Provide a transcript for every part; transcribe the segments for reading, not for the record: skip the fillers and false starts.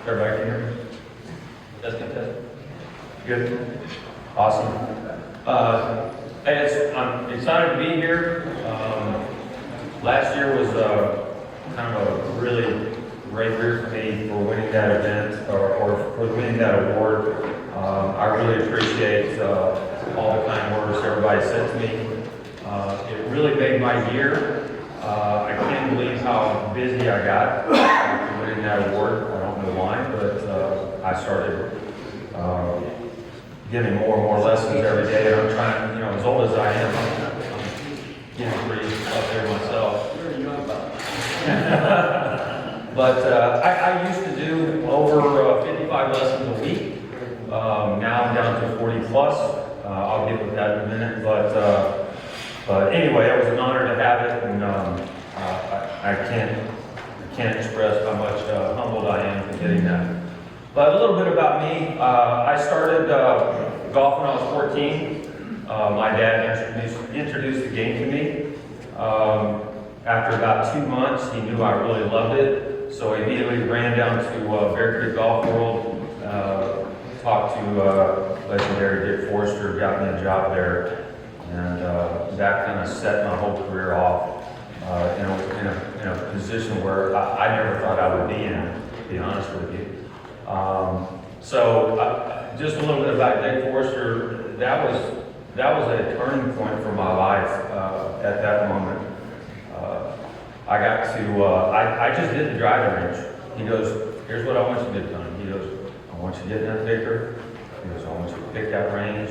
Everybody can hear me? Testing, testing. Good. Awesome. I'm excited to be here. Last year was kind of a really great year for me for winning that event or for winning that award. I really appreciate all the kind words everybody said to me. It really made my year. I can't believe how busy I got after winning that award. I don't know why, but I started getting more and more lessons every day. And I'm trying, you know, as old as I am, I'm getting pretty up there myself. But I used to do over 55 lessons a week. Now I'm down to 40 plus. I'll get with that in a minute. But anyway, it was an honor to have it, and I can't express how much humbled I am for getting that. But a little bit about me. I started golf when I was 14. My dad introduced the game to me. After about 2 months, he knew I really loved it, so he immediately ran down to Bear Creek Golf World, talked to legendary Dick Forrester, got me a job there, and that kind of set my whole career off in a position where I never thought I would be in, to be honest with you. Just a little bit about Dick Forrester. That was a turning point for my life at that moment. I got to, I just did the driving range. He goes, here's what I want you to do, Tony. He goes, I want you to get in that victor. He goes, I want you to pick that range,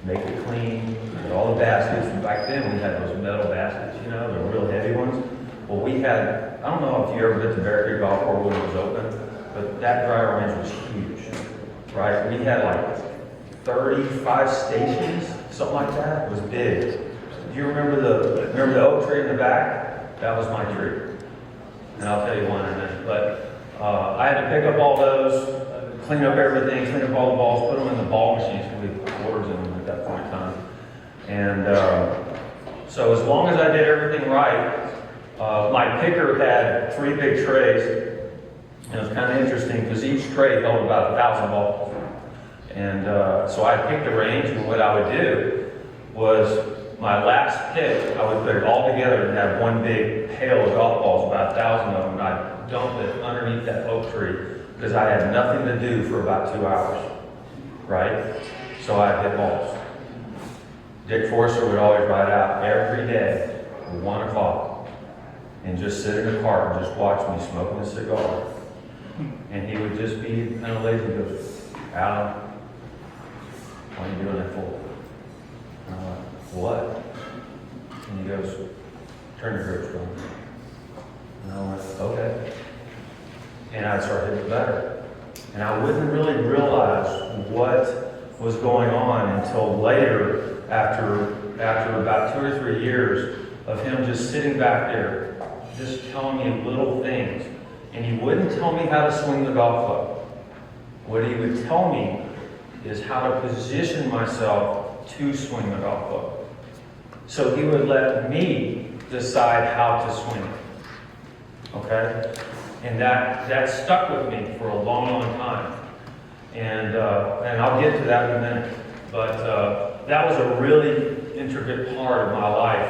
make it clean, get all the baskets. And back then we had those metal baskets, you know, the real heavy ones. Well, we had, I don't know if you ever been to Bear Creek Golf Course when it was open, but that driving range was huge, right? We had like 35 stations, something like that. It was big. Do you remember the oak tree in the back? That was my tree. And I'll tell you one in a minute. But I had to pick up all those, clean up everything, clean up all the balls, put them in the ball machines, because we put quarters in them at that point in time. And so as long as I did everything right, my picker had 3 big trays. And it was kind of interesting because each tray held about 1,000 balls. And so I picked the range, and what I would do was my last pick, I would put it all together and have one big pail of golf balls, about 1,000 of them, and I'd dump it underneath that oak tree because I had nothing to do for about 2 hours, right? So I'd hit balls. Dick Forrester would always ride out every day at 1 o'clock and just sit in the car and just watch me smoking a cigar. And he would just be kind of lazy and go, Alan, what are you doing that for? And I'm like, what? And he goes, turn your grip on. And I went, okay. And I'd start hitting better. And I wouldn't really realize what was going on until later, after about 2 or 3 years of him just sitting back there, just telling me little things. And he wouldn't tell me how to swing the golf club. What he would tell me is how to position myself to swing the golf club. So he would let me decide how to swing it. Okay? And that stuck with me for a long, long time. And I'll get to that in a minute. But that was a really intricate part of my life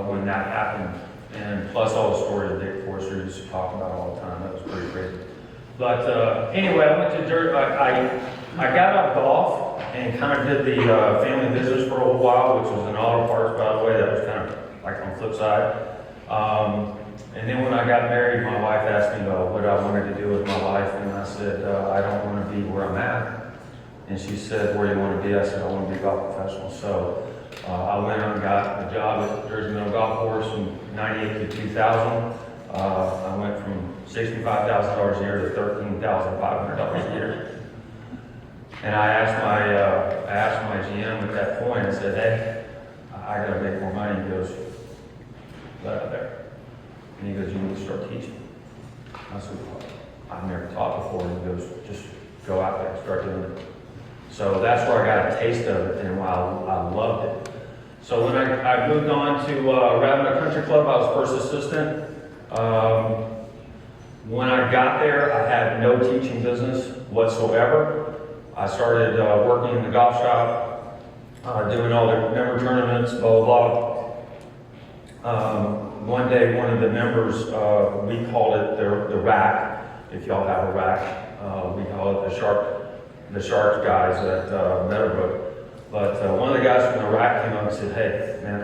when that happened. And plus all the stories that Dick Forrester used to talk about all the time. That was pretty crazy. But anyway, I went to dirt. I got out of golf and kind of did the family business for a little while, which was in auto parts, by the way. That was kind of like on the flip side. And then when I got married, my wife asked me what I wanted to do with my life. And I said, I don't want to be where I'm at. And she said, where do you want to be? I said, I want to be a golf professional. So I went and got a job at Jersey Middle Golf Course from 98 to 2000. I went from $65,000 a year to $13,500 a year. And I asked my GM at that point and said, hey, I got to make more money. He goes, let out there. And he goes, you need to start teaching. I said, well, I've never taught before. And he goes, just go out there and start doing it. So that's where I got a taste of it, and I loved it. So when I moved on to Ravenna Country Club, I was first assistant. When I got there, I had no teaching business whatsoever. I started working in the golf shop, doing all the member tournaments, blah, blah, blah. One day, one of the members, we called it the rack, if y'all have a rack. We call it the Sharks guys at Meadowbrook. But one of the guys from the rack came up and said, hey, man,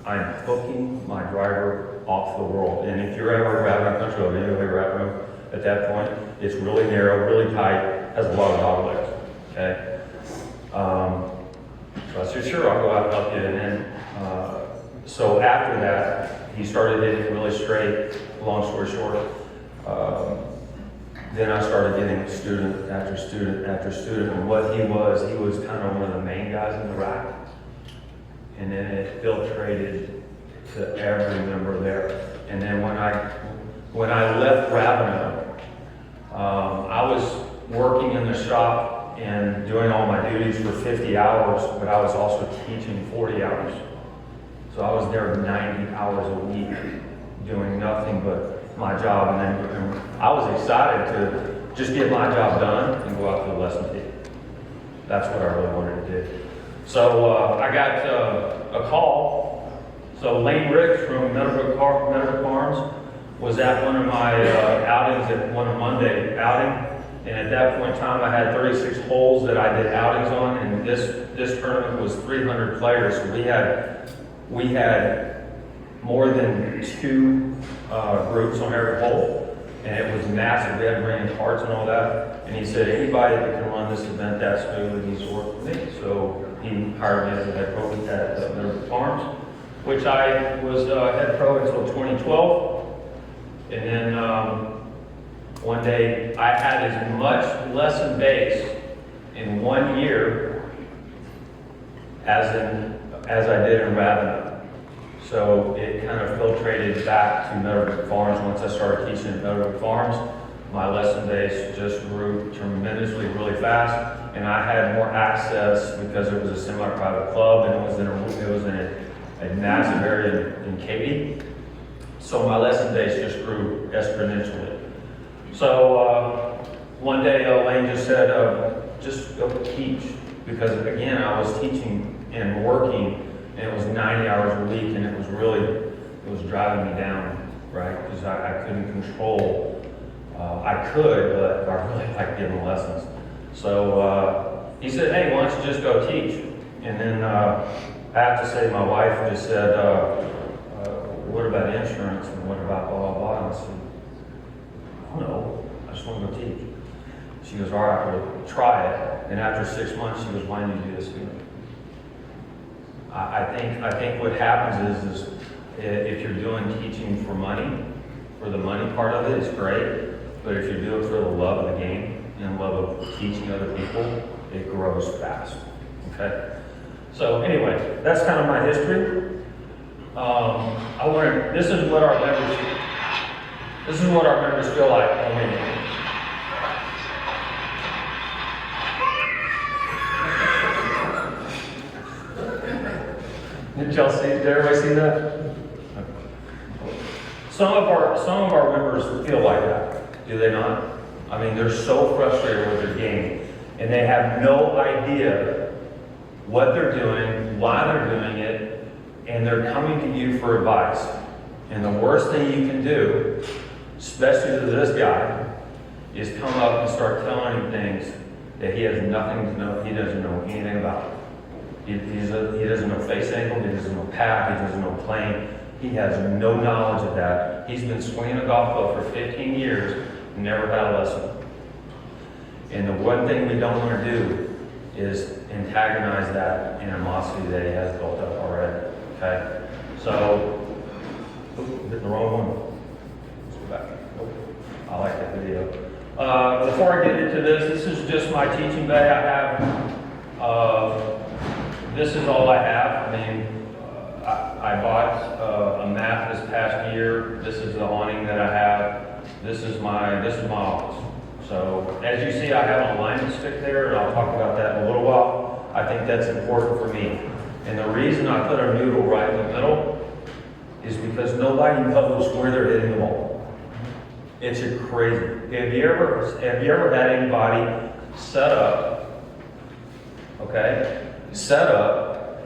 I'm hooking my driver off the world. And if you're ever grabbing a country club, anyway, grabbing at that point, it's really narrow, really tight, has a lot of dog legs. Okay. So I said, sure, I'll go out and help you. And then, so after that, he started hitting really straight. Long story short, then I started getting student after student after student. And what he was kind of one of the main guys in the rack. And then it filtrated to every member there. And then when I left Ravenna, I was working in the shop and doing all my duties for 50 hours, but I was also teaching 40 hours. So I was there 90 hours a week doing nothing but my job. And I was excited to just get my job done and go out to the lesson team. That's what I really wanted to do. So I got a call. So Lane Riggs from Meadowbrook Farms was at one of my outings at one of Monday outing. And at that point in time, I had 36 holes that I did outings on. And this tournament was 300 players. So we had more than 2 groups on every hole. And it was massive. We had to bring in carts and all that. And he said, anybody that can run this event that smoothly needs to work with me. So he hired me as a head pro at Meadowbrook Farms, which I was head pro until 2012. And then one day I had as much lesson base in 1 year as I did in Ravenna. So it kind of filtrated back to Meadowbrook Farms. Once I started teaching at Meadowbrook Farms, my lesson base just grew tremendously, really fast, and I had more access because it was a semi-private club and it was in a massive area in Katy. So my lesson base just grew exponentially. So one day Lane just said, just go teach, because again I was teaching and working. And it was 90 hours a week, and it was driving me down, right? Because I couldn't control. I could, but I really liked giving lessons. So he said, hey, why don't you just go teach? And then I have to say, my wife just said, what about insurance, and what about blah, blah, blah? And I said, I don't know, I just want to go teach. She goes, all right, well, try it. And after 6 months, she goes, why didn't you do this again? I think what happens is if you're doing teaching for money, for the money part of it, it's great. But if you do it for the love of the game and love of teaching other people, it grows fast. Okay. So anyway, that's kind of my history. This is what our members feel like when we meet. Did everybody see that? Some of our members feel like that, do they not? I mean, they're so frustrated with their game, and they have no idea what they're doing, why they're doing it, and they're coming to you for advice. And the worst thing you can do, especially to this guy, is come up and start telling him things that he has nothing to know, he doesn't know anything about. He doesn't know face angle, he doesn't know path, he doesn't know plane. He has no knowledge of that. He's been swinging a golf club for 15 years, never had a lesson. And the one thing we don't want to do is antagonize that animosity that he has built up already. Okay? So, hit the wrong one. Let's go back. Nope. I like that video. Before I get into this is just my teaching bay. I have this is all I have. I mean, I bought a mat this past year. This is the awning that I have. This is my office. So as you see, I have an alignment stick there, and I'll talk about that in a little while. I think that's important for me. And the reason I put a noodle right in the middle is because nobody knows where they're hitting the ball. It's crazy. Have you ever had anybody set up, okay, set up,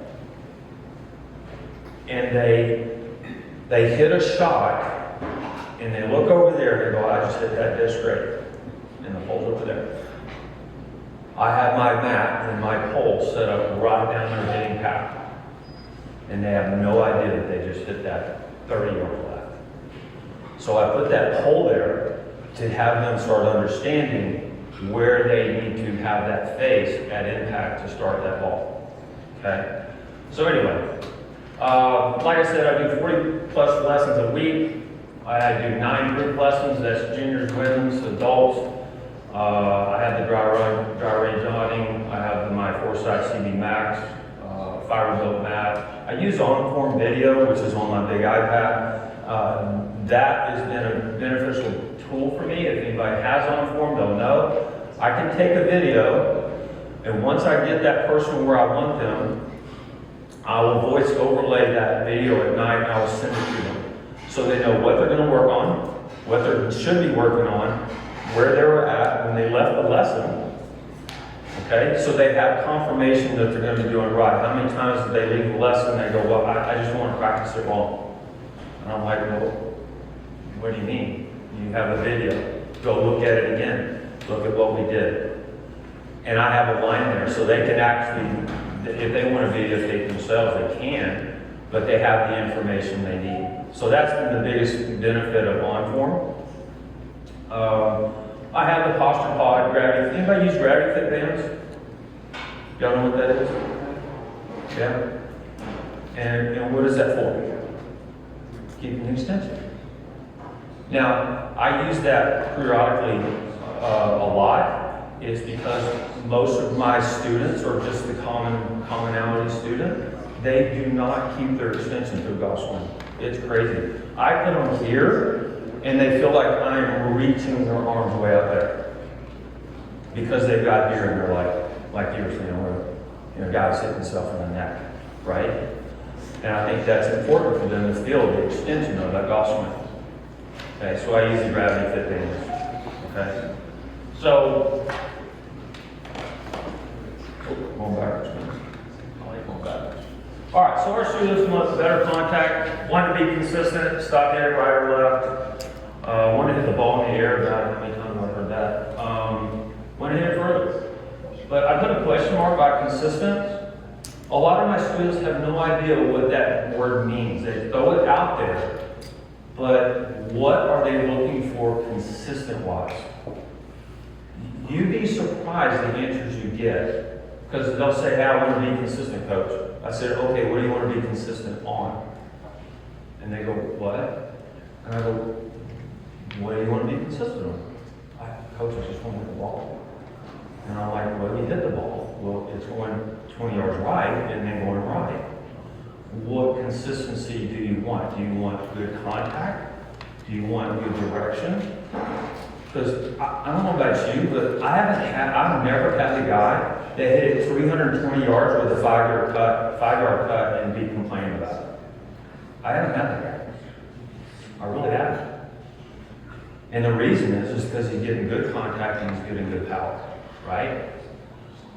and they hit a shot, and they look over there and they go, I just hit that disc straight, and the pole's over there. I have my mat and my pole set up right down their hitting path, and they have no idea that they just hit that 30-yard left. So I put that pole there to have them start understanding where they need to have that face at impact to start that ball. Okay? So anyway, like I said, I do 40 plus lessons a week. I do 9 group lessons, that's juniors, women's, adults. I have the dry range awning. I have my Foresight CB Max, fiber built mat. I use on-form video, which is on my big iPad. That has been a beneficial tool for me. If anybody has on-form, they'll know. I can take a video, and once I get that person where I want them, I will voice overlay that video at night, and I will send it to them. So they know what they're going to work on, what they should be working on, where they were at when they left the lesson. Okay, so they have confirmation that they're going to be doing right. How many times did they leave the lesson and they go, well, I just want to practice it wrong? And I'm like, well, what do you mean? You have a video. Go look at it again. Look at what we did. And I have a line there, so they can actually, if they want to videotape themselves, they can, but they have the information they need. So that's been the biggest benefit of OnForm. I have the posture pod, gravity. Anybody use gravity fit bands? Y'all know what that is? Yeah? And what is that for? Keeping the extension. Now, I use that periodically a lot. It's because most of my students, or just the commonality student, they do not keep their extension through golf swing. It's crazy. I put them here, and they feel like I'm reaching their arms way out there. Because they've got here, and they're like you were saying, where guys hit themselves in the neck, right? And I think that's important for them to feel the extension of that golf swing. Okay, so I use the gravity fit bands. Okay, so going backwards. I like going backwards. All right, so our students want better contact, want to be consistent, stop hitting right or left, want to hit the ball in the air. God, how many times have I heard that? Want to hit it further. But I put a question mark by consistent. A lot of my students have no idea what that word means. They throw it out there, but what are they looking for consistent-wise? You'd be surprised the answers you get, because they'll say, hey, I want to be consistent, coach. I said, okay, what do you want to be consistent on? And they go, what? And I go, what do you want to be consistent on? Coach, I just want to hit the ball. And I'm like, well, you hit the ball. Well, it's going 20 yards right and then going right. What consistency do you want? Do you want good contact? Do you want good direction? Because I don't know about you, but I've never had a guy that hit it 320 yards with a 5-yard cut and be complaining about it. I haven't had that guy. I really haven't. And the reason is because he's getting good contact and he's getting good power, right?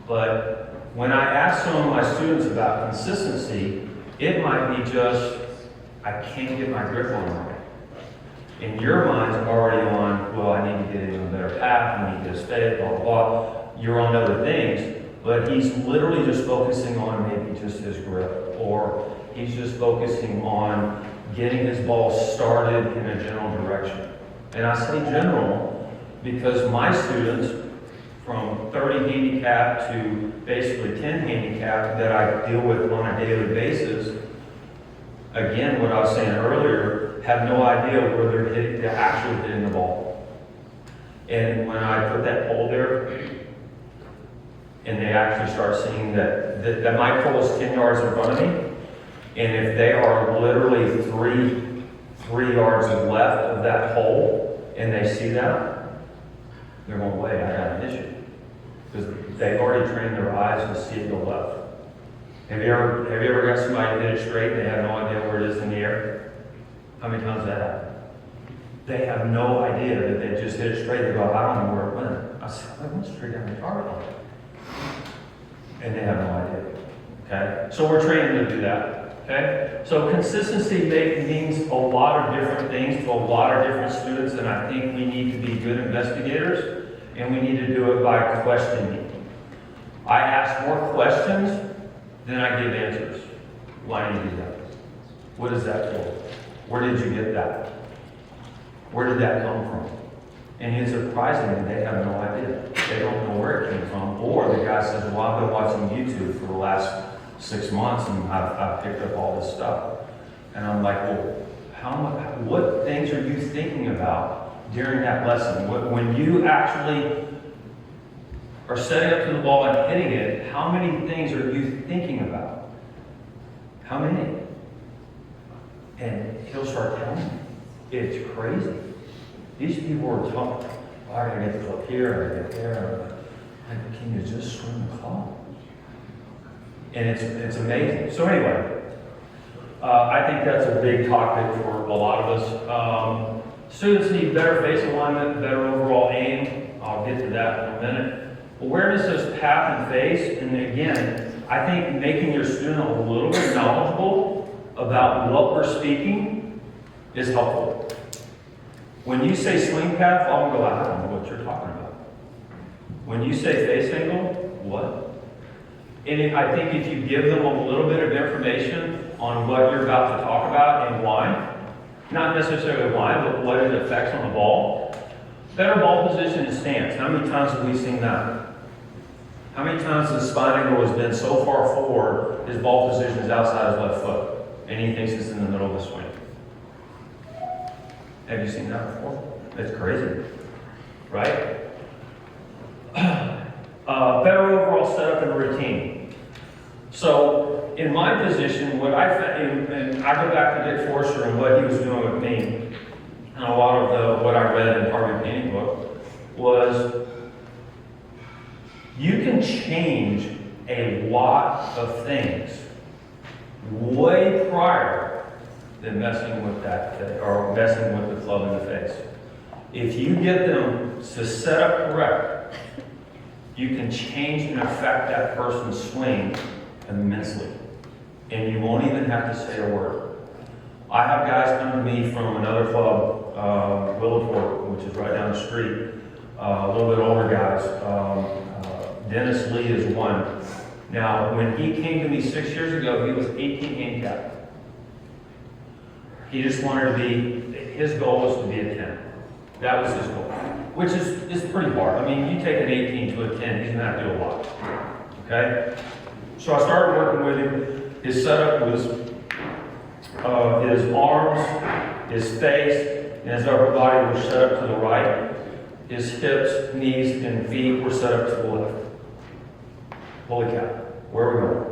But when I ask some of my students about consistency, it might be just, I can't get my grip on right. And your mind's already on, well, I need to get in a better path, I need to stay, blah, blah, blah. You're on other things, but he's literally just focusing on maybe just his grip, or he's just focusing on getting his ball started in a general direction. And I say general because my students, from 30 handicap to basically 10 handicap that I deal with on a daily basis, again, what I was saying earlier, have no idea where they're actually hitting the ball. And when I put that pole there, and they actually start seeing that my pole is 10 yards in front of me, and if they are literally three yards left of that hole, and they see that, they're going, wait, I got an issue. Because they've already trained their eyes to see it go left. Have you ever got somebody hit it straight and they have no idea where it is in the air? How many times has that happened? They have no idea that they just hit it straight. They go, I don't know where it went. I said, I went straight down the target line. And they have no idea. Okay? So we're training to do that. Okay? So consistency means a lot of different things to a lot of different students, and I think we need to be good investigators, and we need to do it by questioning. I ask more questions than I give answers. Why do you do that? What is that for? Where did you get that? Where did that come from? And it's surprising they have no idea. They don't know where it came from. Or the guy says, well, I've been watching YouTube for the last 6 months and I've picked up all this stuff. And I'm like, well, what things are you thinking about during that lesson? When you actually are setting up to the ball and hitting it, how many things are you thinking about? How many? And he'll start telling me. It's crazy. These people are talking, oh, I gotta get the club here, I gotta get there. Like, can you just swing the club? And it's amazing. So anyway, I think that's a big topic for a lot of us. Students need better face alignment, better overall aim. I'll get to that in a minute. Awareness of path and face, and again, I think making your student a little bit knowledgeable about what we're speaking is helpful. When you say swing path, I'll go, I don't know what you're talking about. When you say face angle, what? And I think if you give them a little bit of information on what you're about to talk about and why, not necessarily why, but what it affects on the ball, better ball position and stance. How many times have we seen that? How many times the spine angle has been so far forward, his ball position is outside his left foot, and he thinks it's in the middle of the swing? Have you seen that before? It's crazy, right? Better overall setup and routine. So, in my position, what I found, and I go back to Dick Forster and what he was doing with me, and a lot of what I read in the Harvey Painting book, was you can change a lot of things way prior than messing with that, or messing with the club in the face. If you get them to set up correct, you can change and affect that person's swing immensely. And you won't even have to say a word. I have guys come to me from another club, Willowport, which is right down the street, a little bit older guys. Dennis Lee is one. Now, when he came to me 6 years ago, he was 18 handicap. He just wanted to be, his goal was to be a 10. That was his goal, which is pretty hard. I mean, you take an 18 to a 10, he's not doing a lot. Okay? So I started working with him. His setup was his arms, his face, and his upper body were set up to the right. His hips, knees, and feet were set up to the left. Holy cow, where are we going?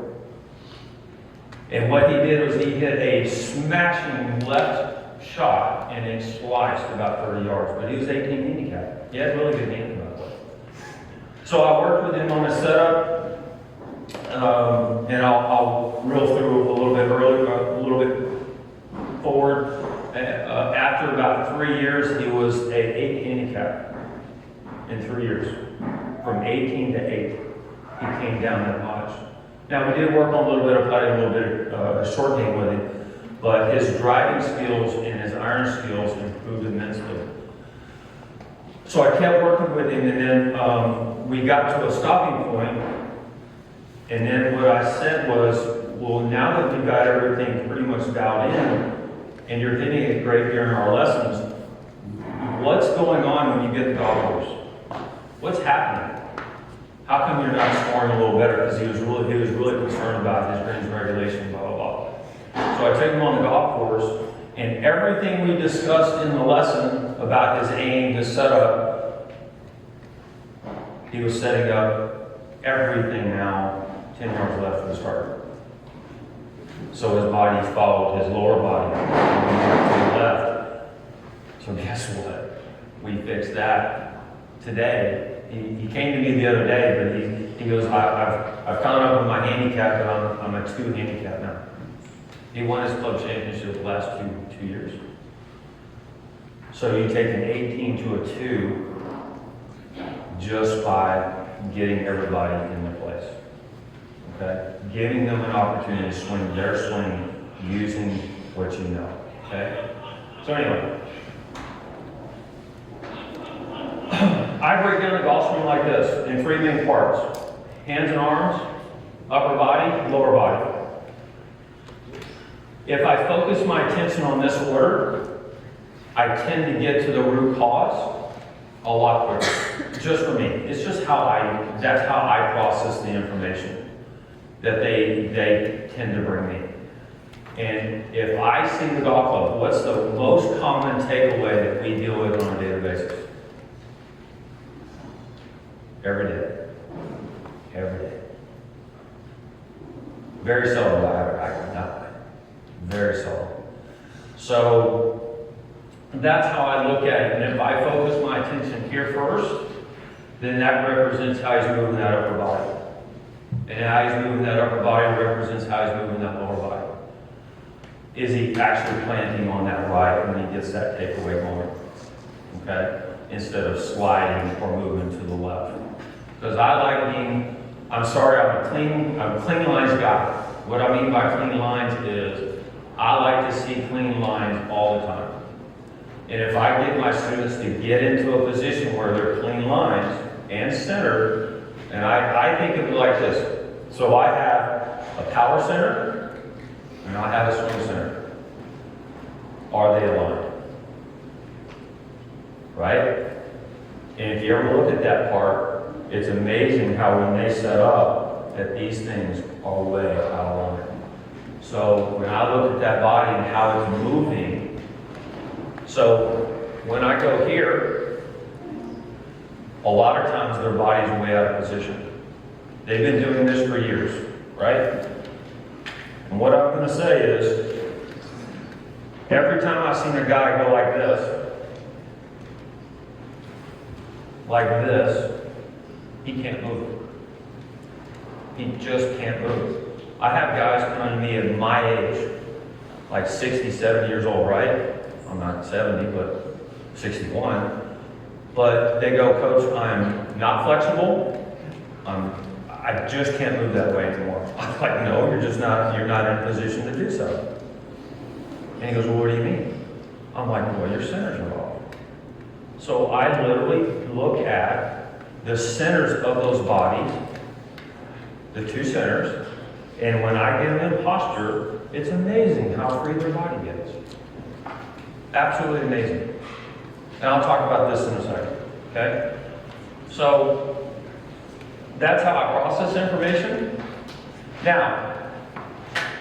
And what he did was he hit a smashing left shot and it sliced about 30 yards. But he was 18 handicap. He had really good handling, by the way. So I worked with him on a setup, and I'll reel through a little bit early, a little bit forward. After about 3 years, he was an 8 handicap in 3 years, from 18 to 8. He came down that much. Now, we did work on a little bit of putting, a little bit of short game with him, but his driving skills and his iron skills improved immensely. So I kept working with him, and then we got to a stopping point, and then what I said was, well, now that we've got everything pretty much dialed in, and you're hitting it great during our lessons, what's going on when you get the golf course? What's happening? How come you're not scoring a little better? Because he was really concerned about his range regulation, blah, blah, blah. So I took him on the golf course, and everything we discussed in the lesson about his aim, his setup, he was setting up everything now 10 yards left of the start. So his body followed his lower body to the left. So guess what? We fixed that today. He came to me the other day, but he goes, I've caught up with my handicap, but I'm a 2 handicap now. He won his club championship the last two years. So you take an 18 to a 2 just by getting everybody in their place. Okay? Giving them an opportunity to swing their swing using what you know. Okay? So anyway, I break down a golf swing like this in 3 main parts. Hands and arms, upper body, lower body. If I focus my attention on this order, I tend to get to the root cause a lot quicker. Just for me. It's just that's how I process the information that they tend to bring me. And if I see the golf club, what's the most common takeaway that we deal with on a daily basis? Every day. Every day. Very seldom do I have it back that way. Very seldom. So that's how I look at it. And if I focus my attention here first, then that represents how he's moving that upper body. And how he's moving that upper body represents how he's moving that lower body. Is he actually planting on that right when he gets that takeaway going? Okay? Instead of sliding or moving to the left. Because I like being, I'm a clean lines guy. What I mean by clean lines is I like to see clean lines all the time. And if I get my students to get into a position where they're clean lines and centered, and I think of it like this. So I have a power center and I have a swing center. Are they aligned? Right? And if you ever look at that part, it's amazing how when they set up that these things are way out of line. So when I look at that body and how it's moving, so when I go here, a lot of times their body's way out of position. They've been doing this for years, right? And what I'm going to say is, every time I've seen a guy go like this, he can't move. He just can't move. I have guys coming to me at my age, like 60, 70 years old, right? I'm not 70, but 61. But they go, Coach, I'm not flexible. I just can't move that way anymore. I'm like, no, you're not in a position to do so. And he goes, well, what do you mean? I'm like, well, your centers are off. So I literally look at the centers of those bodies, the 2 centers, and when I get them in posture, it's amazing how free their body gets. Absolutely amazing. And I'll talk about this in a second, okay? So that's how I process information. Now,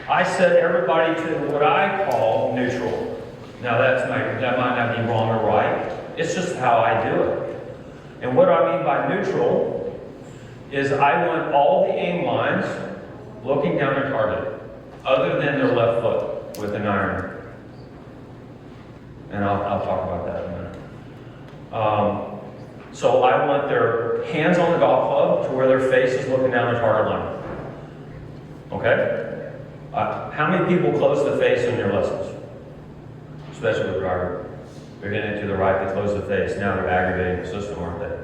I set everybody to what I call neutral. Now that might not be wrong or right. It's just how I do it. And what I mean by neutral is I want all the aim lines looking down their target, other than their left foot with an iron. And I'll talk about that in a minute. So I want their hands on the golf club to where their face is looking down their target line. Okay? How many people close the face in their lessons? Especially with driver. They're getting it to the right, they close the face. Now they're aggravating the system, aren't they?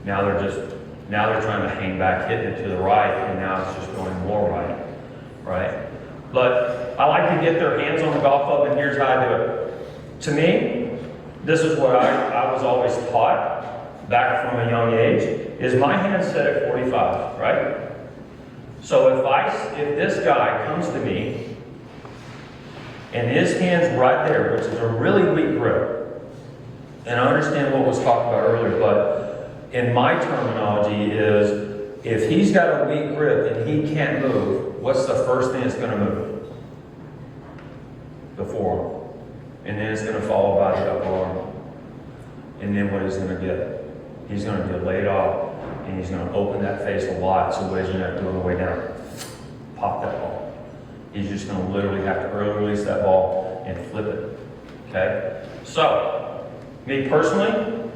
Now they're trying to hang back, hitting it to the right, and now it's just going more right. Right? But I like to get their hands on the golf club, and here's how I do it. To me, this is what I was always taught back from a young age, is my hand set at 45, right? So if this guy comes to me, and his hand's right there, which is a really weak grip, and I understand what was talked about earlier, but in my terminology is, if he's got a weak grip and he can't move, what's the first thing that's going to move? The forearm. And then it's going to follow by the upper arm. And then what he's going to get? He's going to get laid off, and he's going to open that face a lot, so what he's going to have to do on the way down? Pop that ball. He's just going to literally have to early release that ball and flip it. Okay? So, me personally,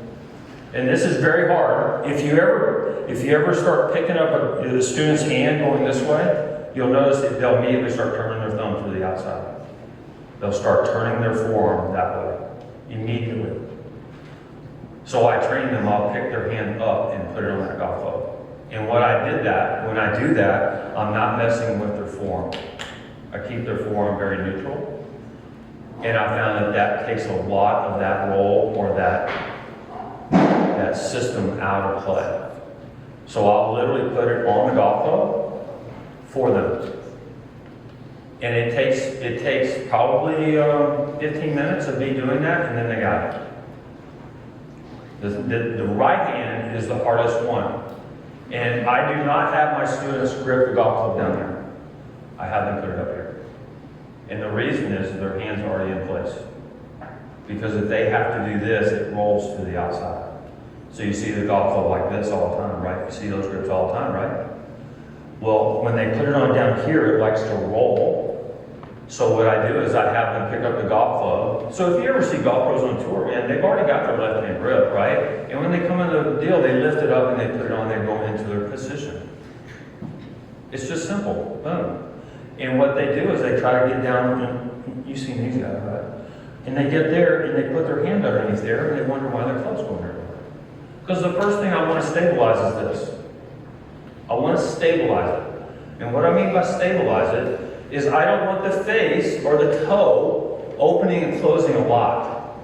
and this is very hard, if you ever start picking up a student's hand going this way, you'll notice that they'll immediately start turning their thumb to the outside. They'll start turning their forearm that way. immediately. So I train them, I'll pick their hand up and put it on that golf club. And when I do that, I'm not messing with their form. I keep their form very neutral. And I found that takes a lot of that roll or that system out of play. So I'll literally put it on the golf club for them. And it takes probably 15 minutes of me doing that, and then they got it. The right hand is the hardest one. And I do not have my students grip the golf club down there. I have them put it up here. And the reason is their hands are already in place. Because if they have to do this, it rolls to the outside. So you see the golf club like this all the time, right? You see those grips all the time, right? Well, when they put it on down here, it likes to roll. So what I do is I have them pick up the golf club. So if you ever see golf pros on tour, man, they've already got their left hand grip, right? And when they come into the deal, they lift it up and they put it on, they go into their position. It's just simple, boom. And what they do is they try to get down, and you've seen these guys, right? And they get there and they put their hand underneath there and they wonder why their club's going there. Because the first thing I want to stabilize is this. I want to stabilize it. And what I mean by stabilize it is I don't want the face or the toe opening and closing a lot.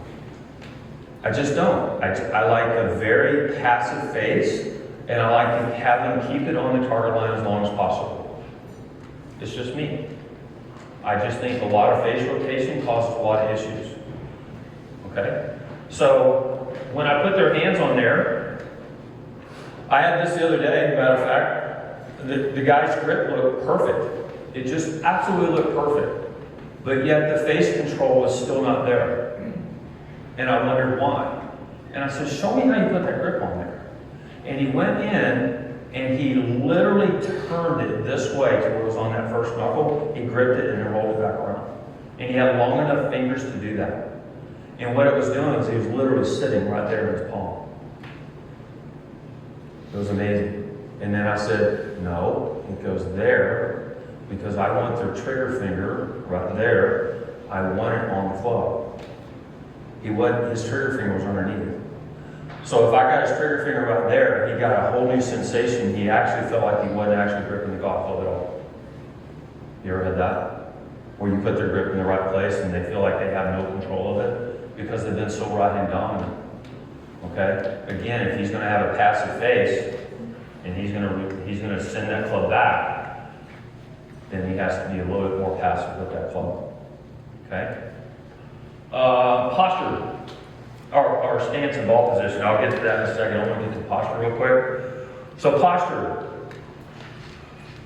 I just don't. I like a very passive face, and I like to have them keep it on the target line as long as possible. It's just me. I just think a lot of face rotation causes a lot of issues. Okay? So when I put their hands on there, I had this the other day, matter of fact, the guy's grip looked perfect. It just absolutely looked perfect. But yet the face control was still not there. And I wondered why. And I said, show me how you put that grip on there. And he went in and he literally turned it this way to where it was on that first knuckle. He gripped it and then rolled it back around. And he had long enough fingers to do that. And what it was doing is he was literally sitting right there in his palm. It was amazing. And then I said, no, it goes there. Because I want their trigger finger right there. I want it on the club. His trigger finger was underneath. So if I got his trigger finger right there, he got a whole new sensation. He actually felt like he wasn't actually gripping the golf club at all. You ever had that? Where you put their grip in the right place and they feel like they have no control of it because they've been so right-hand dominant. Okay? Again, if he's going to have a passive face and he's going to send that club back, then he has to be a little bit more passive with that club. Okay? Posture, our stance and ball position. I'll get to that in a second. I want to get to posture real quick. So posture.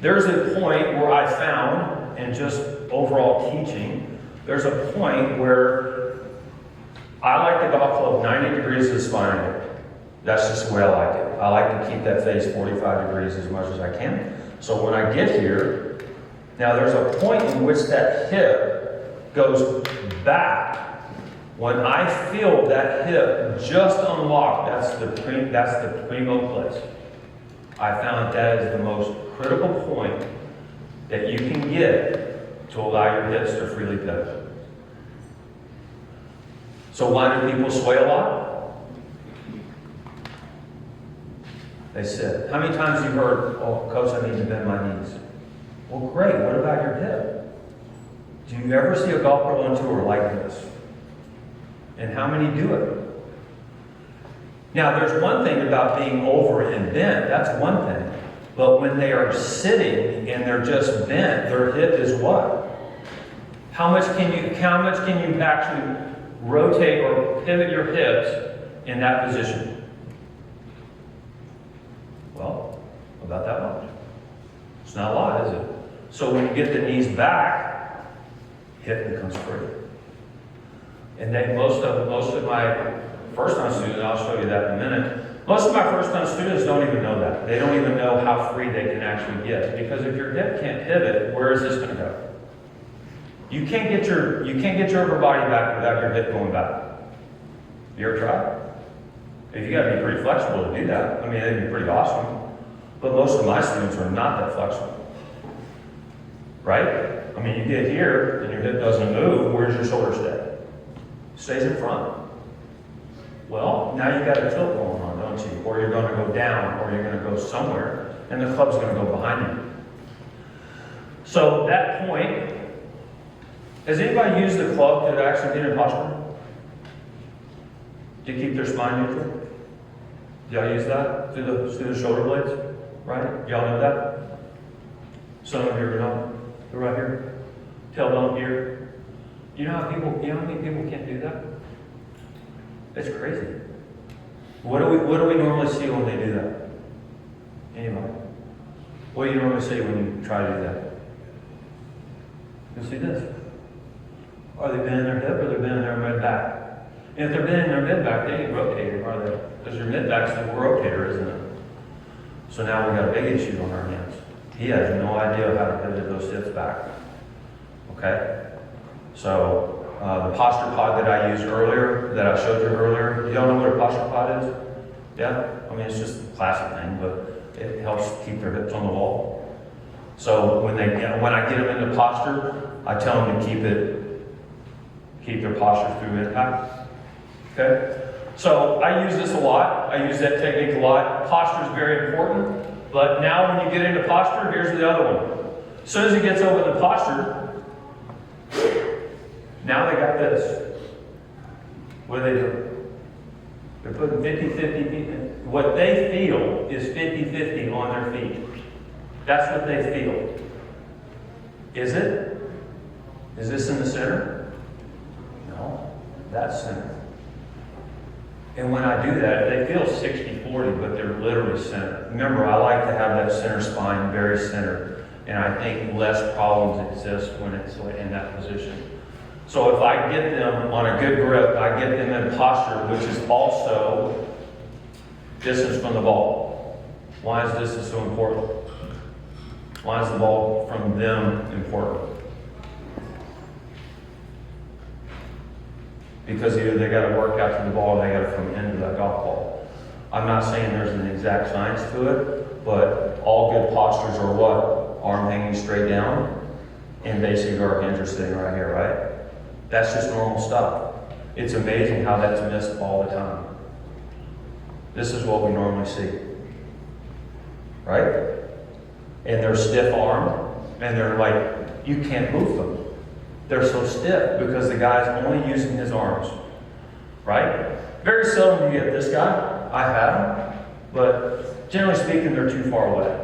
There's a point where I found, and just overall teaching, there's a point where I like the golf club 90 degrees to the spine angle. That's just the way I like it. I like to keep that face 45 degrees as much as I can. So when I get here, now there's a point in which that hip goes back. When I feel that hip just unlocked, that's the primo place. I found that is the most critical point that you can get to allow your hips to freely pivot. So why do people sway a lot? They sit. How many times have you heard, oh, coach, I need to bend my knees? Well, great. What about your hip? Do you ever see a golf pro on tour like this? And how many do it? Now, there's one thing about being over and bent. That's one thing. But when they are sitting and they're just bent, their hip is what? How much can you actually rotate or pivot your hips in that position? Well, about that much. It's not a lot, is it? So when you get the knees back, hip becomes free. And then most of my first-time students, I'll show you that in a minute, most of my first-time students don't even know that. They don't even know how free they can actually get. Because if your hip can't pivot, where is this going to go? You can't get your upper body back without your hip going back. You ever tried? You got to be pretty flexible to do that. I mean, it'd be pretty awesome. But most of my students are not that flexible. Right? I mean, you get here and your hip doesn't move, where's your shoulder stay? It stays in front. Well, now you got a tilt going on, don't you? Or you're going to go down, or you're going to go somewhere, and the club's going to go behind you. So that point, has anybody used the club to actually get in posture? To keep their spine neutral? Y'all use that through the shoulder blades? Right? Y'all know that? Some of you are not. They're right here. Tailbone here. You know how many people can't do that? It's crazy. What do we normally see when they do that? Anybody? What do you normally see when you try to do that? You'll see this. Are they bending their hip or they're bending their mid back? And if they're bending their mid back, they ain't rotating, are they? Because your mid back's the rotator, isn't it? So now we got a big issue on our hands. He has no idea how to pivot those hips back. Okay? So the posture pod that I used earlier, that I showed you earlier, y'all know what a posture pod is? Yeah? I mean, it's just a classic thing, but it helps keep their hips on the wall. So when I get them into posture, I tell them to keep their posture through impact. Okay? So I use this a lot. I use that technique a lot. Posture is very important. But now when you get into posture, here's the other one. As soon as it gets over the posture, now they got this. What do they do? They're putting 50-50 feet. What they feel is 50-50 on their feet. That's what they feel. Is it? Is this in the center? No, that's center. And when I do that, they feel 60-40, but they're literally centered. Remember, I like to have that center spine very centered. And I think less problems exist when it's in that position. So if I get them on a good grip, I get them in posture, which is also distance from the ball. Why is distance so important? Why is the ball from them important? Because either they got to work out to the ball or they got to come into that golf ball. I'm not saying there's an exact science to it, but all good postures are what? Arm hanging straight down, and basically our hands are sitting right here, right? That's just normal stuff. It's amazing how that's missed all the time. This is what we normally see, right? And they're stiff armed, and they're like, you can't move them. They're so stiff because the guy's only using his arms, right? Very seldom do you get this guy. I have them, but generally speaking, they're too far away.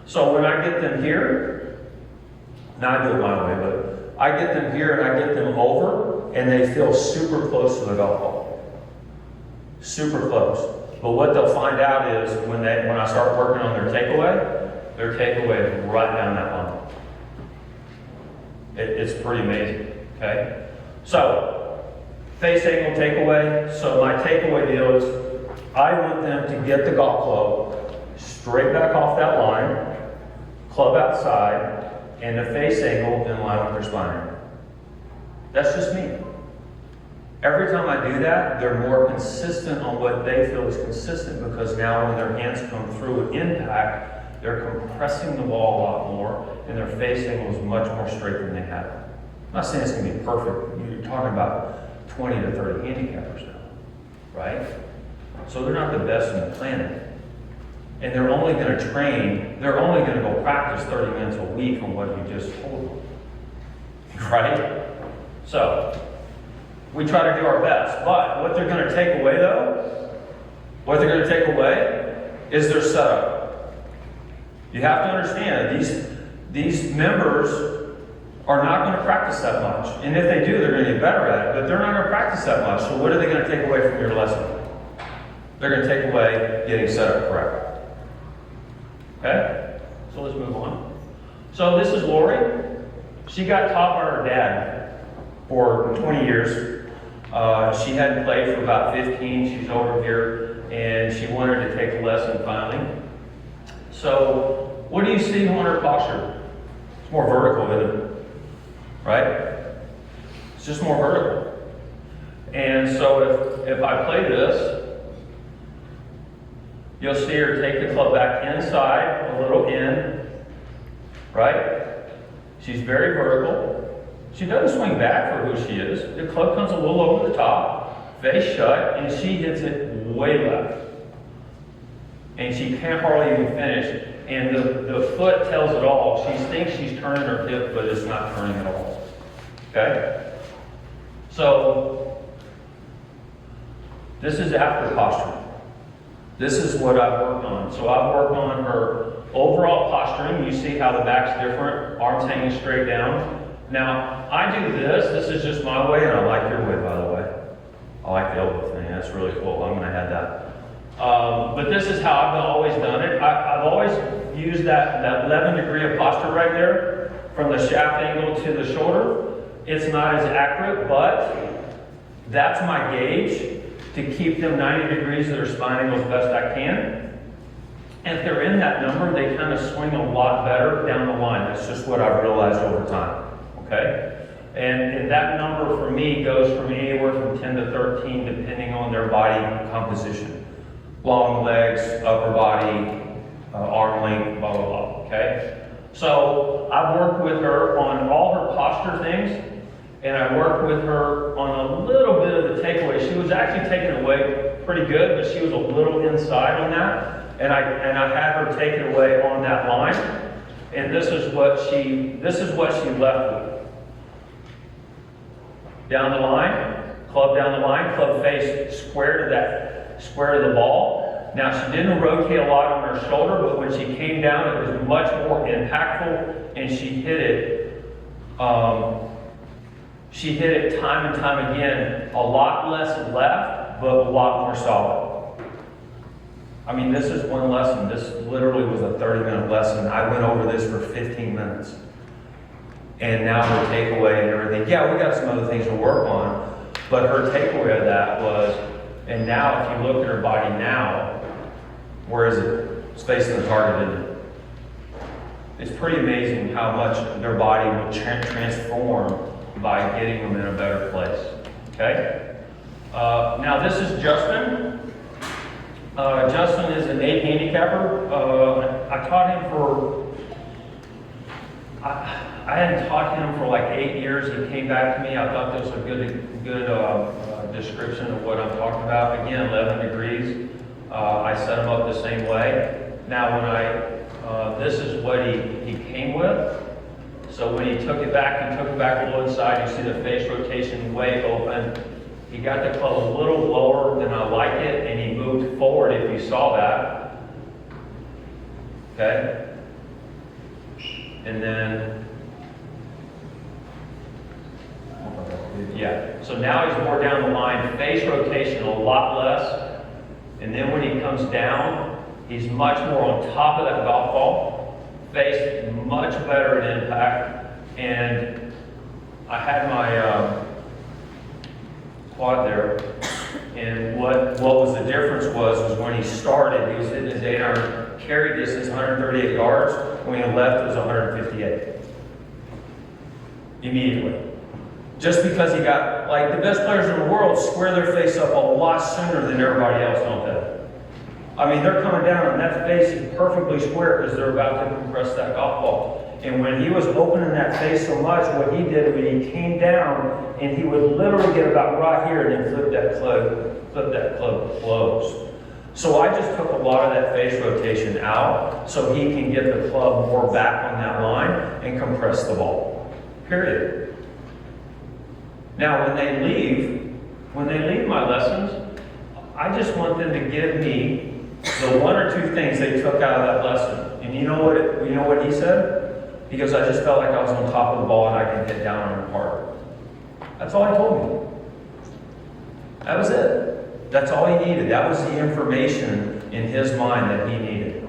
So when I get them here, now I do it my way, but I get them here and I get them over, and they feel super close to the golf ball. Super close. But what they'll find out is when I start working on their takeaway is right down that line. It's pretty amazing, okay? So, face angle takeaway. So my takeaway deal is I want them to get the golf club straight back off that line, club outside, and the face angle in line with their spine. That's just me. Every time I do that, they're more consistent on what they feel is consistent, because now when their hands come through with impact, they're compressing the ball a lot more, and their face angle is much more straight than they have. I'm not saying it's going to be perfect. You're talking about 20 to 30 handicappers now, right? So they're not the best in the planet. And they're only going to go practice 30 minutes a week on what you just told them, right? So we try to do our best. But what they're going to take away, is their setup. You have to understand that these members are not going to practice that much. And if they do, they're going to get better at it, but they're not going to practice that much. So what are they going to take away from your lesson? They're going to take away getting set up correctly. Okay? So let's move on. So this is Lori. She got taught by her dad for 20 years. She hadn't played for about 15. She's over here, and she wanted to take a lesson finally. So, what do you see on her posture? It's more vertical, isn't it? Right? It's just more vertical. And so if I play this, you'll see her take the club back inside, a little in, right? She's very vertical. She doesn't swing back for who she is. The club comes a little over the top, face shut, and she hits it way left. And she can't hardly even finish. And the foot tells it all. She thinks she's turning her hip, but it's not turning at all. Okay? So, this is after posturing. This is what I've worked on. So I've worked on her overall posturing. You see how the back's different, arms hanging straight down. Now, I do this. This is just my way, and I like your way, by the way. I like the elbow thing. That's really cool. I'm going to add that. But this is how I've always done it. I've always used that 11 degree of posture right there, from the shaft angle to the shoulder. It's not as accurate, but that's my gauge to keep them 90 degrees of their spine angle as best I can. And if they're in that number, they kind of swing a lot better down the line. That's just what I've realized over time. Okay? And that number for me goes from anywhere from 10 to 13 depending on their body composition. Long legs, upper body, arm length, blah, blah, blah. Okay? So I've worked with her on all her posture things. And I worked with her on a little bit of the takeaway. She was actually taken away pretty good, but she was a little inside on that. And I had her take it away on that line. And this is what she left with. Down the line, club face square to the ball. Now she didn't rotate a lot on her shoulder, but when she came down, it was much more impactful, and she hit it. She hit it time and time again, a lot less left, but a lot more solid. I mean, this is one lesson. This literally was a 30-minute lesson. I went over this for 15 minutes. And now her takeaway and everything, yeah, we got some other things to work on, but her takeaway of that was, and now if you look at her body now, where is it? It's facing the target, isn't it? It's pretty amazing how much their body will transform by getting them in a better place. Okay? Now this is Justin. Justin is an 8 handicapper. I taught him I hadn't taught him for like 8 years. He came back to me. I thought this was a good description of what I'm talking about. Again, 11 degrees. I set him up the same way. Now this is what he came with. So when he took it back a little inside. You see the face rotation way open. He got the club a little lower than I like it, and he moved forward if you saw that. Okay? And then, yeah. So now he's more down the line. Face rotation a lot less. And then when he comes down, he's much more on top of that golf ball. Face much better at impact, and I had my quad there, and what was the difference was when he started, he was hitting his 800, carry distance 138 yards, when he left it was 158. Immediately. Just because he got, like the best players in the world square their face up a lot sooner than everybody else, don't they? I mean, they're coming down and that face is perfectly square because they're about to compress that golf ball. And when he was opening that face so much, what he did when he came down, and he would literally get about right here and then flip that club closed. So I just took a lot of that face rotation out so he can get the club more back on that line and compress the ball. Period. Now when they leave my lessons, I just want them to give me the one or two things they took out of that lesson. And you know what he said? Because I just felt like I was on top of the ball and I can hit down on it hard. That's all he told me. That was it. That's all he needed. That was the information in his mind that he needed.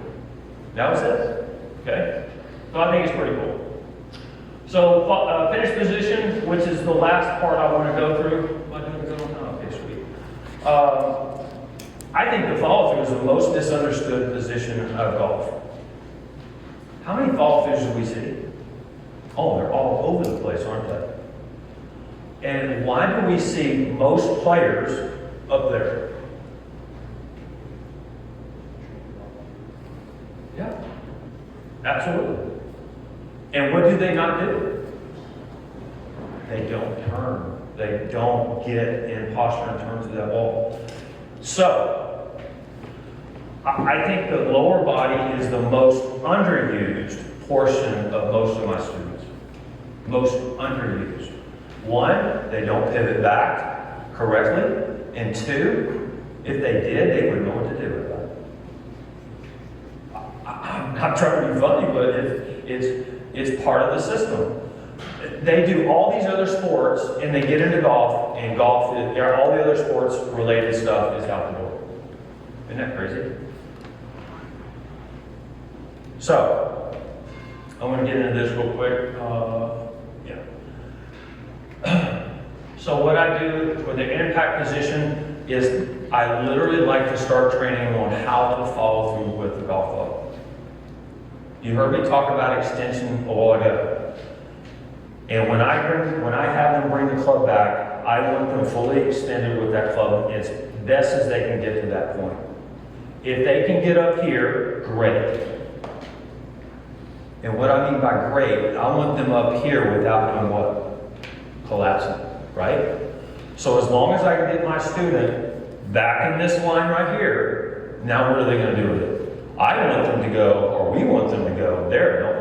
That was it. Okay? So I think it's pretty cool. So finish position, which is the last part I want to go through. Am I doing good on time? Okay, sweet. I think the follow-through is the most misunderstood position of golf. How many follow-throughs do we see? Oh, they're all over the place, aren't they? And why do we see most players up there? Yeah, absolutely. And what do they not do? They don't turn. They don't get in posture in terms of that ball. So, I think the lower body is the most underused portion of most of my students. Most underused. One, they don't pivot back correctly. And two, if they did, they wouldn't know what to do with that. I'm not trying to be funny, but it's part of the system. They do all these other sports, and they get into golf, and golf, all the other sports related stuff is out the door. Isn't that crazy? So, I'm going to get into this real quick. So what I do with the impact position is I literally like to start training on how to follow through with the golf club. You heard me talk about extension a while ago. And when I have them bring the club back, I want them fully extended with that club as best as they can get to that point. If they can get up here, great. And what I mean by great, I want them up here without doing what? Collapsing, right? So as long as I can get my student back in this line right here, now what are they going to do with it? I want them to go, or we want them to go there, don't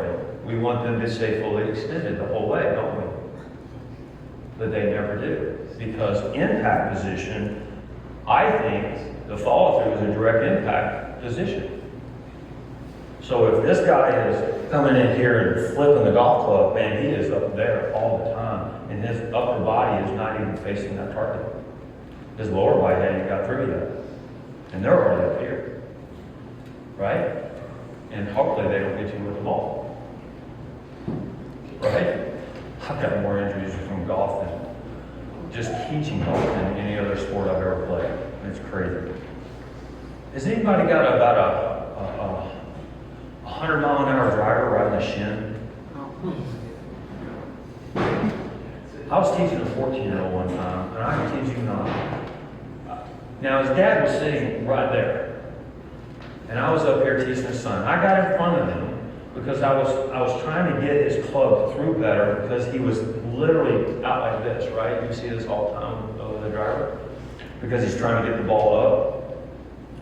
we? We want them to stay fully extended the whole way, don't we? But they never do. Because impact position, I think the follow-through is a direct impact position. So if this guy is coming in here and flipping the golf club, man, he is up there all the time. And his upper body is not even facing that target. His lower body hasn't got through yet. And they're already up here. Right? And hopefully they don't get you with the ball. Right? I've got more injuries from golf than just teaching golf than any other sport I've ever played. It's crazy. Has anybody got about a 100-mile-an-hour driver right in the shin? I was teaching a 14-year-old one time, and I kid you not. Now his dad was sitting right there, and I was up here teaching his son. I got in front of him because I was trying to get his club through better because he was literally out like this, right? You see this all the time with the driver because he's trying to get the ball up.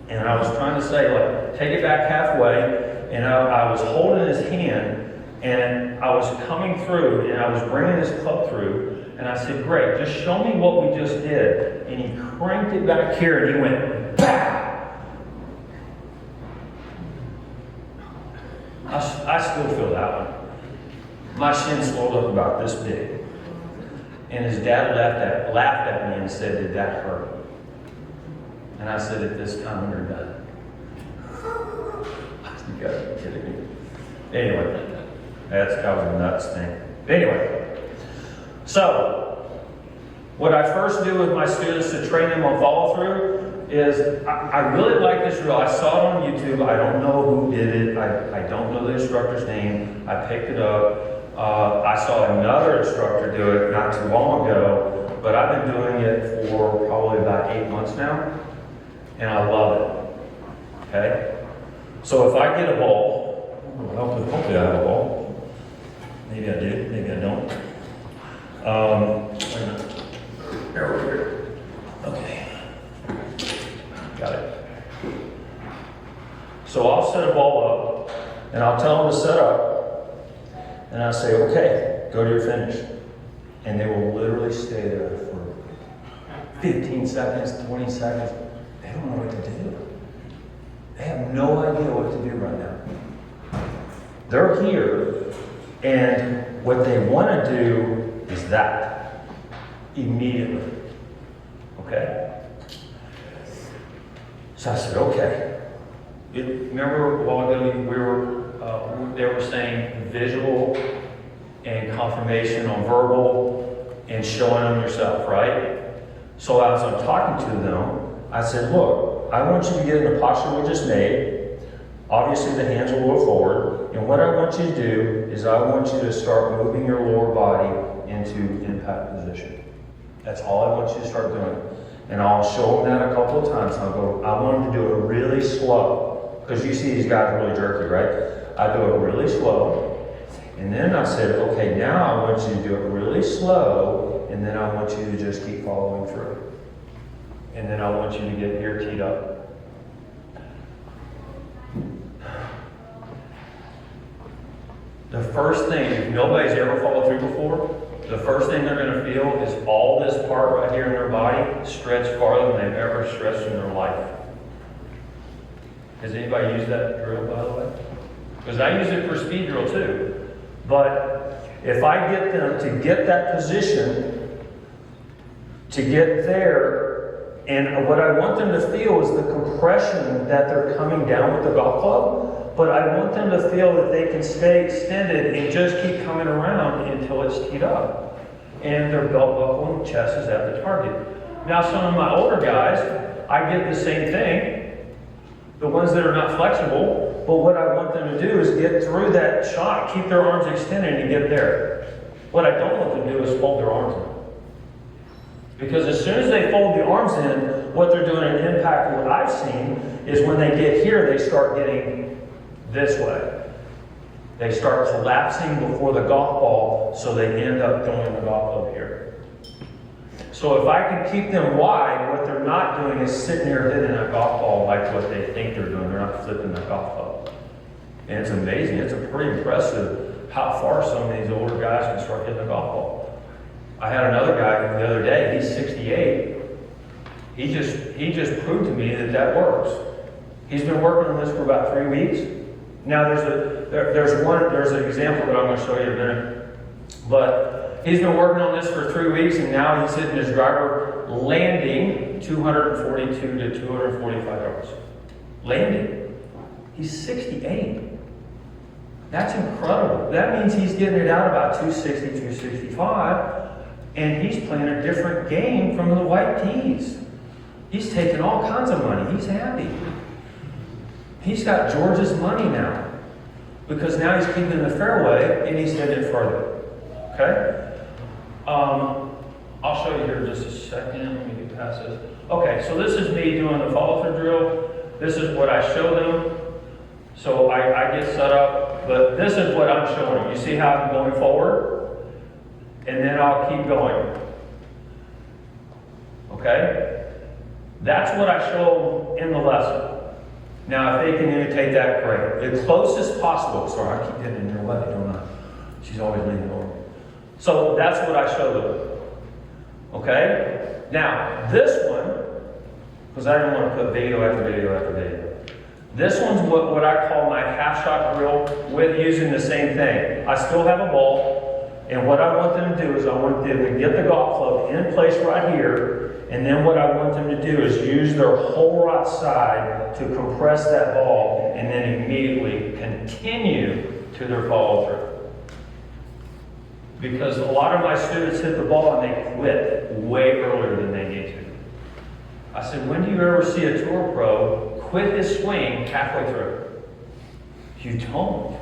And I was trying to say, like, take it back halfway, and I was holding his hand, and I was coming through, and I was bringing his club through, and I said, great, just show me what we just did. And he cranked it back here, and he went, BAM! I still feel that one. My shin swelled up about this big. And his dad laughed at me and said, did that hurt? And I said, at this time, you're done. You gotta be kidding me. Anyway, that was a nuts thing. Anyway, so what I first do with my students to train them on follow through is I really like this drill. I saw it on YouTube. I don't know who did it. I don't know the instructor's name. I picked it up. I saw another instructor do it not too long ago, but I've been doing it for probably about 8 months now, and I love it. Okay? So if I get a ball, hopefully I have a ball. Maybe I do, maybe I don't. Wait a minute. There we go. Okay. Got it. So I'll set a ball up, and I'll tell them to set up, and I'll say, okay, go to your finish. And they will literally stay there for 15 seconds, 20 seconds. They don't know what to do. They have no idea what to do right now. They're here, and what they want to do is that immediately. Okay? So I said, okay. Remember a while ago they were saying visual and confirmation on verbal and showing them yourself, right? So as I'm talking to them, I said, look, I want you to get in the posture we just made. Obviously the hands will go forward. And what I want you to do is I want you to start moving your lower body into impact position. That's all I want you to start doing. And I'll show them that a couple of times. I'll go, I want them to do it really slow. Because you see these guys really jerky, right? I do it really slow. And then I said, okay, now I want you to do it really slow and then I want you to just keep following through. And then I want you to get here teed up. The first thing, if nobody's ever followed through before, the first thing they're going to feel is all this part right here in their body stretched farther than they've ever stretched in their life. Has anybody used that drill, by the way? Because I use it for speed drill too. But if I get them to get that position, to get there, and what I want them to feel is the compression that they're coming down with the golf club, but I want them to feel that they can stay extended and just keep coming around until it's teed up. And their belt buckle and chest is at the target. Now some of my older guys, I get the same thing. The ones that are not flexible, but what I want them to do is get through that shot, keep their arms extended and get there. What I don't want them to do is fold their arms in. Because as soon as they fold the arms in, what they're doing in impact, what I've seen, is when they get here, they start getting this way. They start collapsing before the golf ball, so they end up throwing the golf club here. So if I can keep them wide, what they're not doing is sitting there hitting that golf ball like what they think they're doing. They're not flipping that golf club. And it's amazing. It's pretty impressive how far some of these older guys can start hitting the golf ball. I had another guy the other day, he's 68. He just proved to me that that works. He's been working on this for about 3 weeks. Now there's an example that I'm going to show you in a minute. But he's been working on this for 3 weeks, and now he's hitting his driver landing 242 to 245 yards. Landing. He's 68. That's incredible. That means he's getting it out about 260, 265, and he's playing a different game from the white tees. He's taking all kinds of money. He's happy. He's got George's money now, because now he's keeping the fairway and he's hitting it further. Okay? I'll show you here in just a second. Let me get past this. Okay, so this is me doing the follow-through drill. This is what I show them. So I get set up, but this is what I'm showing them. You see how I'm going forward? And then I'll keep going. Okay? That's what I show in the lesson. Now, if they can imitate that, great. The closest possible. Sorry, I keep getting in their way, don't I? She's always leaning over. So that's what I show them. Okay? Now, this one, because I don't want to put video after video after video. This one's what I call my half shot drill with using the same thing. I still have a ball, and what I want them to do is I want them to get the golf club in place right here, and then what I want them to do is use their whole right side to compress that ball, and then immediately continue to their follow through. Because a lot of my students hit the ball and they quit way earlier than they need to. I said, when do you ever see a tour pro quit his swing halfway through? You don't.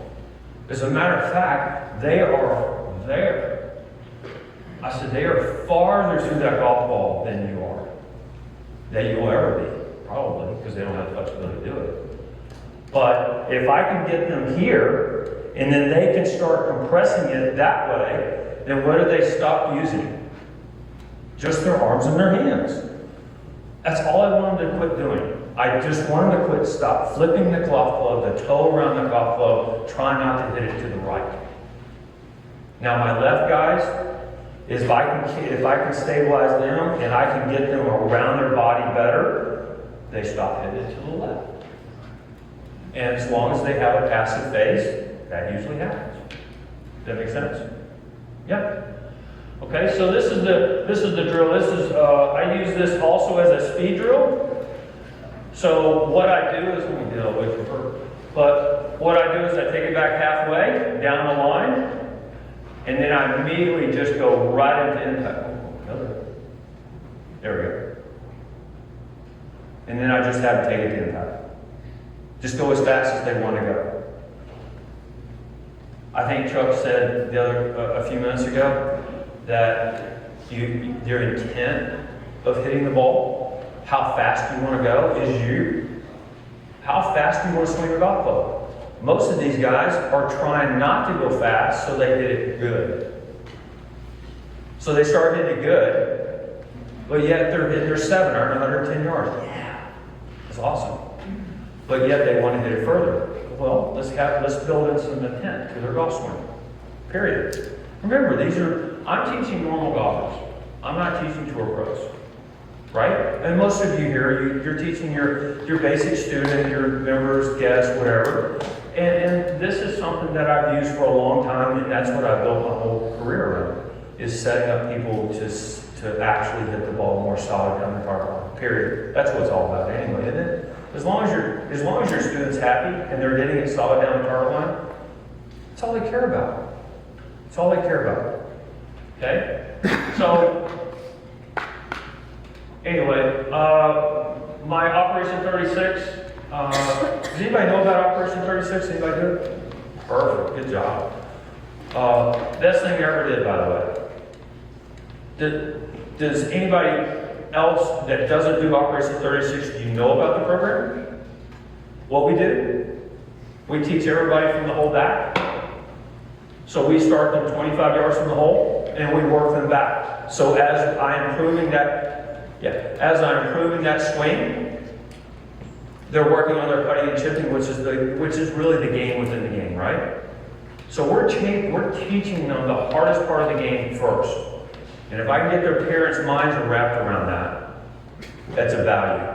As a matter of fact, they are there. I said, they are farther through that golf ball than you are. That you'll ever be, probably, because they don't have the flexibility to do it. But if I can get them here, and then they can start compressing it that way, then what do they stop using? Just their arms and their hands. That's all I want them to quit doing. I just want them to quit, stop flipping the golf club, the toe around the golf club, try not to hit it to the right. Now my left guys, if I can stabilize them and I can get them around their body better, they stop hitting it to the left. And as long as they have a passive face, that usually happens. Does that make sense? Yeah. Okay, so this is the drill. I use this also as a speed drill. So what I do is, let me get away from her. But what I do is I take it back halfway down the line, and then I immediately just go right into impact. There we go. And then I just have them take it to impact. Just go as fast as they want to go. I think Chuck said a few minutes ago that your intent of hitting the ball, how fast you want to go, is you. How fast do you want to swing your golf club? Most of these guys are trying not to go fast so they hit it good. So they started hitting it good, but yet they're hitting their 7 iron 110 yards. Yeah, it's awesome. But yet they want to hit it further. Well, let's build in some intent to their golf swing. Period. Remember, I'm teaching normal golfers. I'm not teaching tour pros. Right? And most of you here, you're teaching your basic student, your members, guests, whatever. And this is something that I've used for a long time, and that's what I built my whole career around, is setting up people to actually hit the ball more solid down the target line. Period. That's what it's all about anyway, isn't it? As long as your student's happy and they're hitting it solid down the target line, that's all they care about. That's all they care about. Okay? So, anyway, my Operation 36, does anybody know about Operation 36? Anybody do it? Perfect, good job. Best thing I ever did, by the way. Does anybody else that doesn't do Operation 36, do you know about the program? What we do? We teach everybody from the hole back. So we start them 25 yards from the hole, and we work them back. So as I'm improving that swing, they're working on their putting and chipping, which is really the game within the game, right? So we're teaching them the hardest part of the game first. And if I can get their parents' minds wrapped around that, that's a value.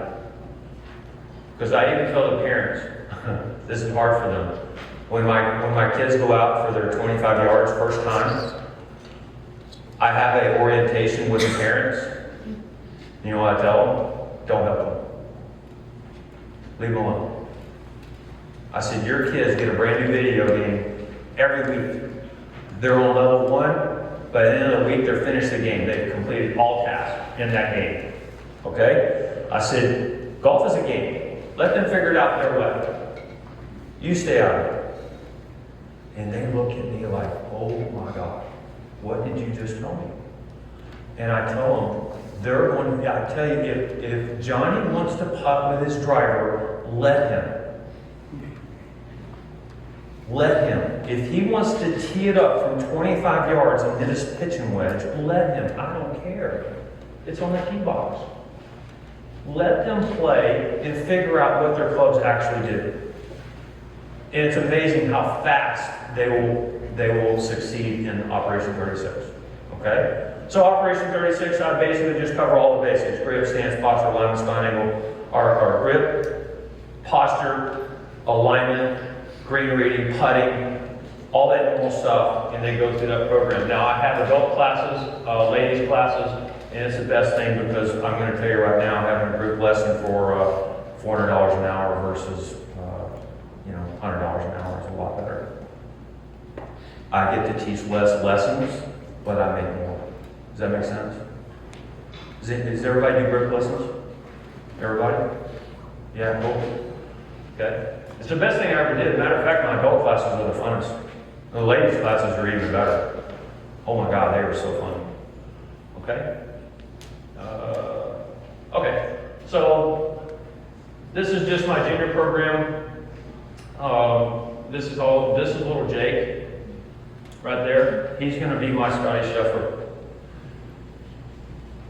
Because I even tell the parents, this is hard for them. When my kids go out for their 25 yards first time, I have an orientation with the parents. You know what I tell them? Don't help them. Leave them alone. I said, your kids get a brand new video game every week. They're on level 1. By the end of the week, they're finished the game. They've completed all tasks in that game. Okay? I said, golf is a game. Let them figure it out their way. You stay out of it. And they look at me like, oh my God, what did you just tell me? And I tell them, I tell you, if Johnny wants to putt with his driver, let him. Let him. If he wants to tee it up from 25 yards and hit his pitching wedge, let him. I don't care. It's on the tee box. Let them play and figure out what their clubs actually do. And it's amazing how fast they will succeed in Operation 36. Okay? So Operation 36, I basically just cover all the basics. Grip, stance, posture, alignment, spine angle, our grip, posture, alignment, green reading, putting, all that normal stuff, and they go through that program. Now I have adult classes, ladies classes, and it's the best thing because I'm going to tell you right now, having a group lesson for $400 an hour versus $100 an hour is a lot better. I get to teach less lessons, but I make more. Does that make sense? Does everybody do grip lessons? Everybody? Yeah, cool. Okay. It's the best thing I ever did. Matter of fact, my adult classes are the funnest. The ladies' classes are even better. Oh my God, they were so fun. Okay? Okay. So, this is just my junior program. This is little Jake right there. He's going to be my Scotty Scheffler.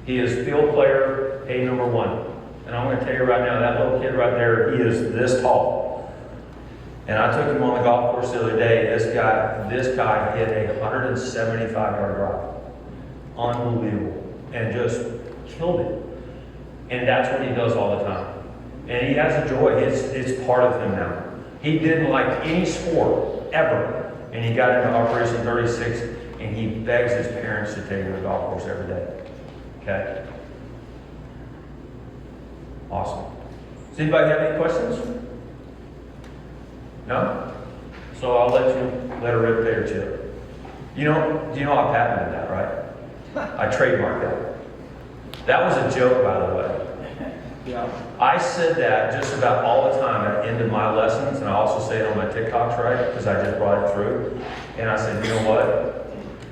He is field player #1. And I'm going to tell you right now, that little kid right there, he is this tall. And I took him on the golf course the other day. This guy hit a 175-yard drive. Unbelievable. And just killed it. And that's what he does all the time. And he has a joy. It's part of him now. He didn't like any sport, ever. And he got into Operation 36, and he begs his parents to take him to the golf course every day. Okay? Awesome. Does anybody have any questions? No? So I'll let her rip there too. Do you know I patented that, right? I trademarked that. That was a joke, by the way. Yeah. I said that just about all the time at the end of my lessons, and I also say it on my TikToks, right? Because I just brought it through. And I said, you know what?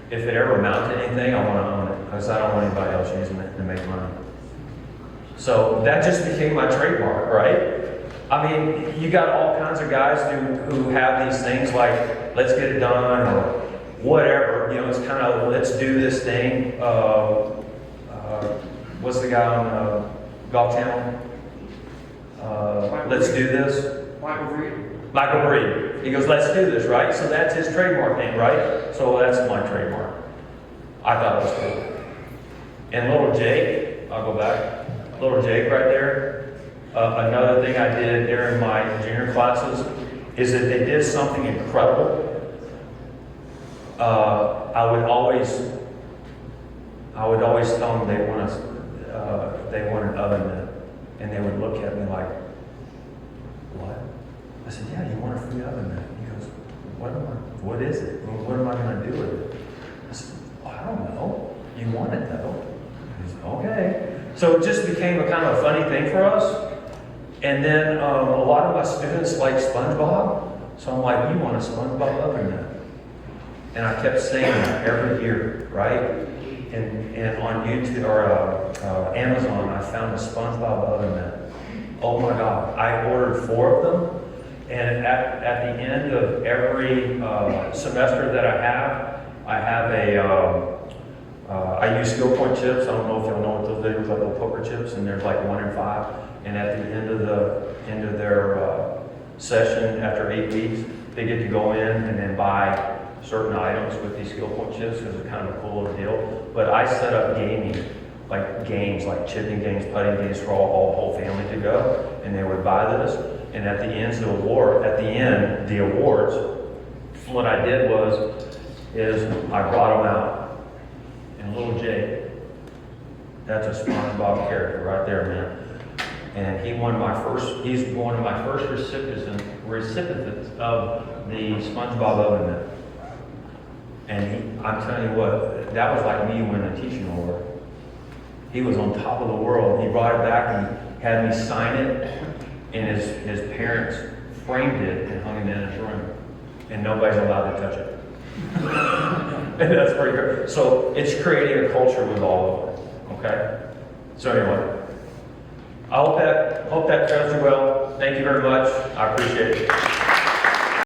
If it ever amounts to anything, I want to own it. Because I don't want anybody else using it to make money. So that just became my trademark, right? I mean, you got all kinds of guys who have these things like, let's get it done, or, whatever, you know, it's kind of, let's do this thing. What's the guy on Golf Channel? Let's do this. Michael Breed. He goes, let's do this, right? So that's his trademark name, right? So that's my trademark. I thought it was cool. And little Jake, I'll go back. Little Jake right there. Another thing I did during my junior classes is that they did something incredible. I would always tell them they want an oven mitt, and they would look at me like, what? I said, yeah, you want a free oven mitt. He goes, what is it? What am I going to do with it? I said, well, I don't know. You want it though. He goes, okay. So it just became a kind of a funny thing for us. And then a lot of my students like SpongeBob. So I'm like, you want a SpongeBob oven mitt? And I kept saying that every year, right? And on YouTube or Amazon, I found a SpongeBob oven mitt. Oh my God, I ordered 4 of them. And at the end of every semester that I have I use skill point chips. I don't know if y'all know what those are, like little poker chips, and there's like 1 in 5. And at the end of their session, after 8 weeks, they get to go in and then buy certain items with these skill point chips because it's kind of a cool little deal. But I set up gaming, like games, like chipping games, putting games for all the whole family to go, and they would buy this. And at the end, the awards, what I did is I brought them out. And little Jake, that's a SpongeBob character right there, man. And he's one of my first recipients of the SpongeBob oven mitt. And I'm telling you what, that was like me winning a teaching award. He was on top of the world. He brought it back and had me sign it, and his parents framed it and hung it in his room. And nobody's allowed to touch it. And that's pretty good. So it's creating a culture with all of them. Okay? So anyway, I hope that serves you well. Thank you very much. I appreciate it.